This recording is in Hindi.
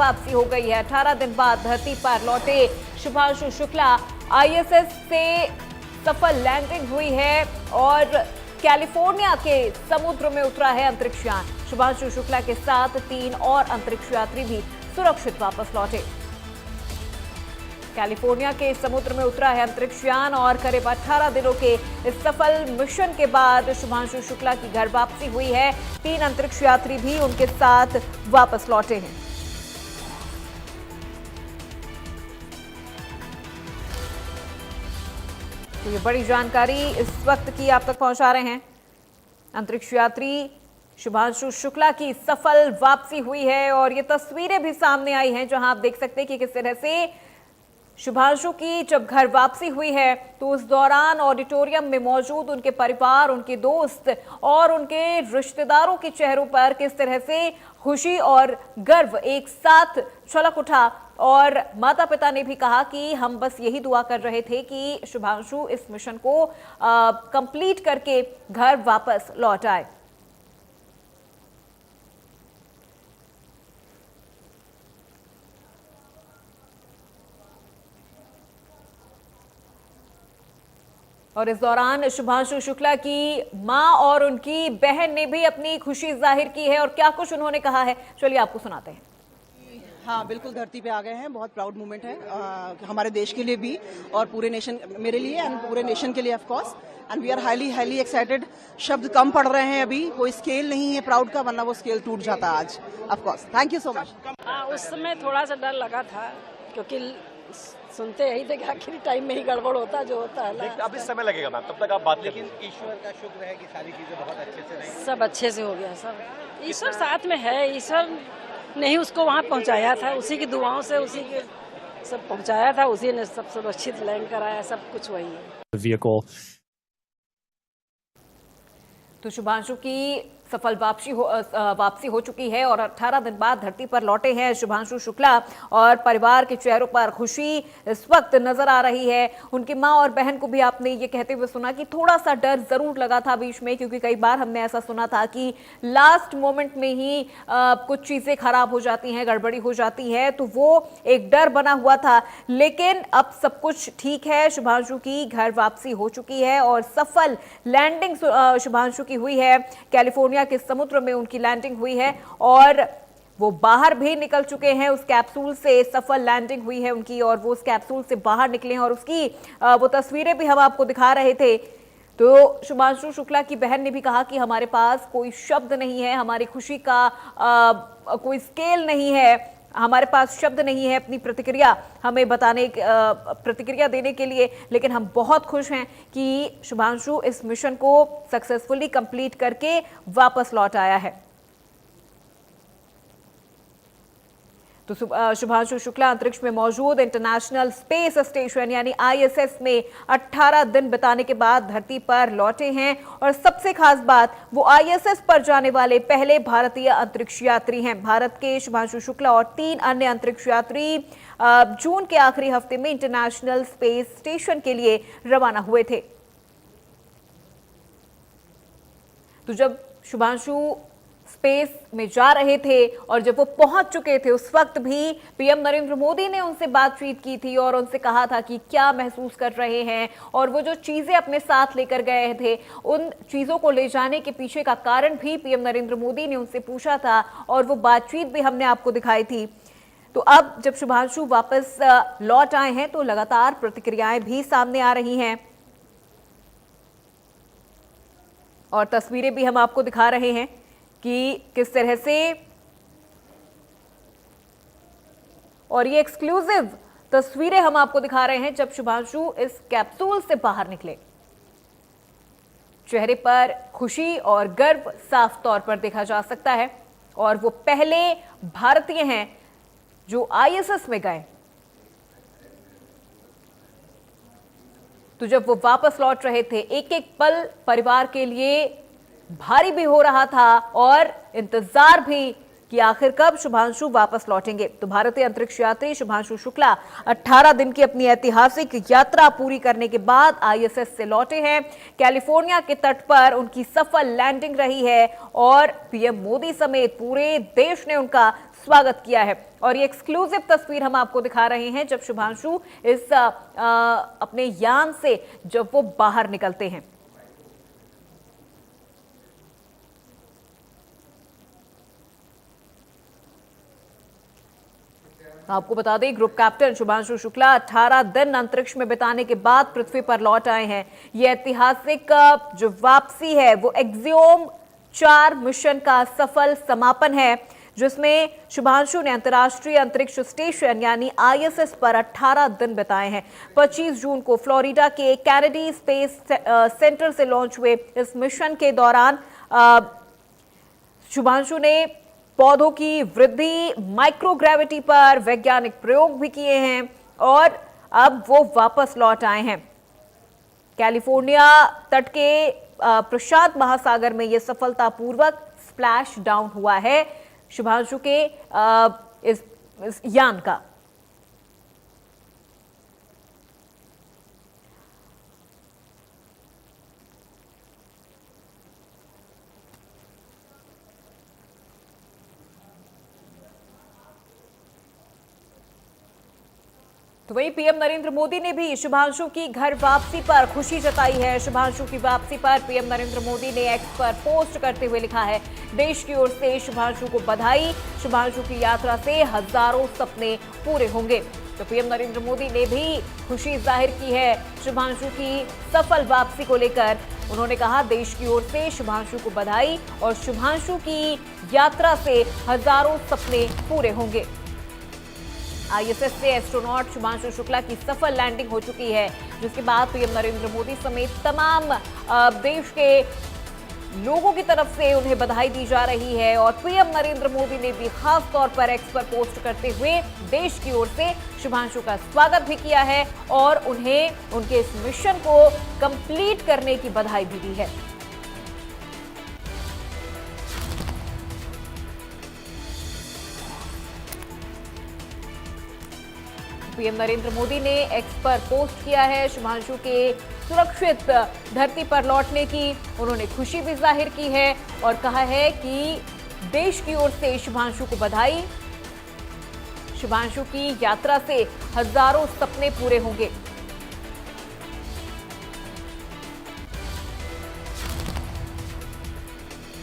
वापसी हो गई है। 18 दिन बाद धरती पर लौटे शुभांशु शुक्ला। आईएसएस से सफल लैंडिंग हुई है और कैलिफोर्निया के समुद्र में उतरा है अंतरिक्ष यान। शुभांशु शुक्ला के साथ 3 और अंतरिक्ष यात्री भी सुरक्षित वापस लौटे। कैलिफोर्निया के समुद्र में उतरा है अंतरिक्ष यान और करीब 18 दिनों के इस सफल मिशन के बाद शुभांशु शुक्ला की घर वापसी हुई है। 3 अंतरिक्ष यात्री भी उनके साथ वापस लौटे हैं। तो ये बड़ी जानकारी इस वक्त की आप तक पहुंचा रहे हैं। अंतरिक्ष यात्री शुभांशु शुक्ला की सफल वापसी हुई है और ये तस्वीरें भी सामने आई हैं जहां आप देख सकते हैं कि किस तरह से शुभांशु की जब घर वापसी हुई है तो उस दौरान ऑडिटोरियम में मौजूद उनके परिवार, उनके दोस्त और उनके रिश्तेदारों के चेहरों पर किस तरह से खुशी और गर्व एक साथ छलक उठा। और माता पिता ने भी कहा कि हम बस यही दुआ कर रहे थे कि शुभांशु इस मिशन को कंप्लीट करके घर वापस लौट आए। और इस दौरान शुभांशु शुक्ला की मां और उनकी बहन ने भी अपनी खुशी जाहिर की है और क्या कुछ उन्होंने कहा है, चलिए आपको सुनाते हैं। हाँ, बिल्कुल धरती पे आ गए हैं। बहुत प्राउड मोमेंट है हमारे देश के लिए भी और पूरे नेशन, मेरे लिए एंड पूरे नेशन के लिए of course. And we are highly excited. शब्द कम पड़ रहे हैं, अभी कोई स्केल नहीं है प्राउड का, वरना वो स्केल टूट जाता आज of course. Thank you so much. उस समय थोड़ा सा डर लगा था क्योंकि सुनते यही थे कि आखिरी टाइम में ही गड़बड़ होता जो होता है। अब इस समय लगेगा मैम, तब तक आप बात। लेकिन ईश्वर का शुक्र है कि सारी चीजें बहुत अच्छे से रही, सब अच्छे से हो गया। सब ईश्वर साथ में है। ईश्वर ने ही उसको वहाँ पहुँचाया था, उसी की दुआओं से उसी के सब पहुँचाया था, उसी ने सब सुरक्षित लैंड कराया, सब कुछ वही है। तो शुभांशु की सफल वापसी हो चुकी है और 18 दिन बाद धरती पर लौटे हैं शुभांशु शुक्ला और परिवार के चेहरों पर खुशी इस वक्त नजर आ रही है। उनकी मां और बहन को भी आपने ये कहते हुए सुना कि थोड़ा सा डर जरूर लगा था बीच में, क्योंकि कई बार हमने ऐसा सुना था कि लास्ट मोमेंट में ही कुछ चीजें खराब हो जाती हैं, गड़बड़ी हो जाती है, तो वो एक डर बना हुआ था। लेकिन अब सब कुछ ठीक है। शुभांशु की घर वापसी हो चुकी है और सफल लैंडिंग शुभांशु की हुई है। कैलिफोर्निया के समुद्र में उनकी लैंडिंग हुई है और वो बाहर भी निकल चुके हैं। उस कैप्सूल से सफल लैंडिंग हुई है उनकी और वो उस कैप्सूल से बाहर निकले हैं और उसकी वो तस्वीरें भी हम आपको दिखा रहे थे। तो शुभांशु शुक्ला की बहन ने भी कहा कि हमारे पास कोई शब्द नहीं है, हमारी खुशी का कोई स्केल नहीं है, हमारे पास शब्द नहीं है अपनी प्रतिक्रिया हमें प्रतिक्रिया देने के लिए, लेकिन हम बहुत खुश हैं कि शुभांशु इस मिशन को सक्सेसफुली कंप्लीट करके वापस लौट आया है। तो शुभांशु शुक्ला अंतरिक्ष में मौजूद इंटरनेशनल स्पेस स्टेशन यानी आईएसएस में 18 दिन बिताने के बाद धरती पर लौटे हैं और सबसे खास बात, वो आईएसएस पर जाने वाले पहले भारतीय अंतरिक्ष यात्री हैं। भारत के शुभांशु शुक्ला और 3 अन्य अंतरिक्ष यात्री जून के आखिरी हफ्ते में इंटरनेशनल स्पेस स्टेशन के लिए रवाना हुए थे। तो जब शुभांशु स्पेस में जा रहे थे और जब वो पहुंच चुके थे उस वक्त भी पीएम नरेंद्र मोदी ने उनसे बातचीत की थी और उनसे कहा था कि क्या महसूस कर रहे हैं और वो जो चीजें अपने साथ लेकर गए थे उन चीजों को ले जाने के पीछे का कारण भी पीएम नरेंद्र मोदी ने उनसे पूछा था और वो बातचीत भी हमने आपको दिखाई थी। तो अब जब शुभांशु वापस लौट आए हैं तो लगातार प्रतिक्रियाएं भी सामने आ रही हैं और तस्वीरें भी हम आपको दिखा रहे हैं कि किस तरह से, और ये एक्सक्लूसिव तस्वीरें हम आपको दिखा रहे हैं जब शुभांशु इस कैप्सूल से बाहर निकले। चेहरे पर खुशी और गर्व साफ तौर पर देखा जा सकता है और वो पहले भारतीय हैं जो आईएसएस में गए। तो जब वो वापस लौट रहे थे एक एक पल परिवार के लिए भारी भी हो रहा था और इंतजार भी कि आखिर कब शुभांशु वापस लौटेंगे। तो भारतीय अंतरिक्ष यात्री शुभांशु शुक्ला 18 दिन की अपनी ऐतिहासिक यात्रा पूरी करने के बाद आईएसएस से लौटे हैं। कैलिफोर्निया के तट पर उनकी सफल लैंडिंग रही है और पीएम मोदी समेत पूरे देश ने उनका स्वागत किया है। और ये एक्सक्लूसिव तस्वीर हम आपको दिखा रहे हैं जब शुभांशु इस अपने यान से जब वो बाहर निकलते हैं। आपको बता दें, ग्रुप कैप्टन शुभांशु शुक्ला 18 दिन अंतरिक्ष में बिताने के बाद पृथ्वी पर लौट आए हैं। यह ऐतिहासिक जो वापसी है वो एक्सियोम 4 मिशन का सफल समापन है, जिसमें शुभांशु ने अंतर्राष्ट्रीय अंतरिक्ष स्टेशन यानी ISS पर 18 दिन बिताए हैं। 25 जून को फ्लोरिडा के कैनेडी स्पेस सेंटर से लॉन्च हुए इस मिशन के दौरान शुभांशु ने पौधों की वृद्धि, माइक्रोग्रेविटी पर वैज्ञानिक प्रयोग भी किए हैं और अब वो वापस लौट आए हैं। कैलिफोर्निया तट के प्रशांत महासागर में यह सफलतापूर्वक स्प्लैश डाउन हुआ है शुभांशु के इस यान का। तो वहीं पीएम नरेंद्र मोदी ने भी शुभांशु की घर वापसी पर खुशी जताई है। शुभांशु की वापसी पर पीएम नरेंद्र मोदी ने एक्स पर पोस्ट करते हुए लिखा है, देश की ओर से शुभांशु को बधाई, शुभांशु की यात्रा से हजारों सपने पूरे होंगे। तो पीएम नरेंद्र मोदी ने भी खुशी जाहिर की है शुभांशु की सफल वापसी को लेकर। उन्होंने कहा, देश की ओर से शुभांशु को बधाई और शुभांशु की यात्रा से हजारों सपने पूरे होंगे। ISS से एस्ट्रोनॉट शुभांशु शुक्ला की सफल लैंडिंग हो चुकी है, जिसके बाद पीएम नरेंद्र मोदी समेत तमाम देश के लोगों की तरफ से उन्हें बधाई दी जा रही है। और पीएम नरेंद्र मोदी ने भी खास तौर पर एक्स पर पोस्ट करते हुए देश की ओर से शुभांशु का स्वागत भी किया है और उन्हें उनके इस मिशन को कंप्लीट करने की बधाई भी दी है। पीएम नरेंद्र मोदी ने एक्स पर पोस्ट किया है शुभांशु के सुरक्षित धरती पर लौटने की। उन्होंने खुशी भी जाहिर की है और कहा है कि देश की ओर से शुभांशु को बधाई, शुभांशु की यात्रा से हजारों सपने पूरे होंगे।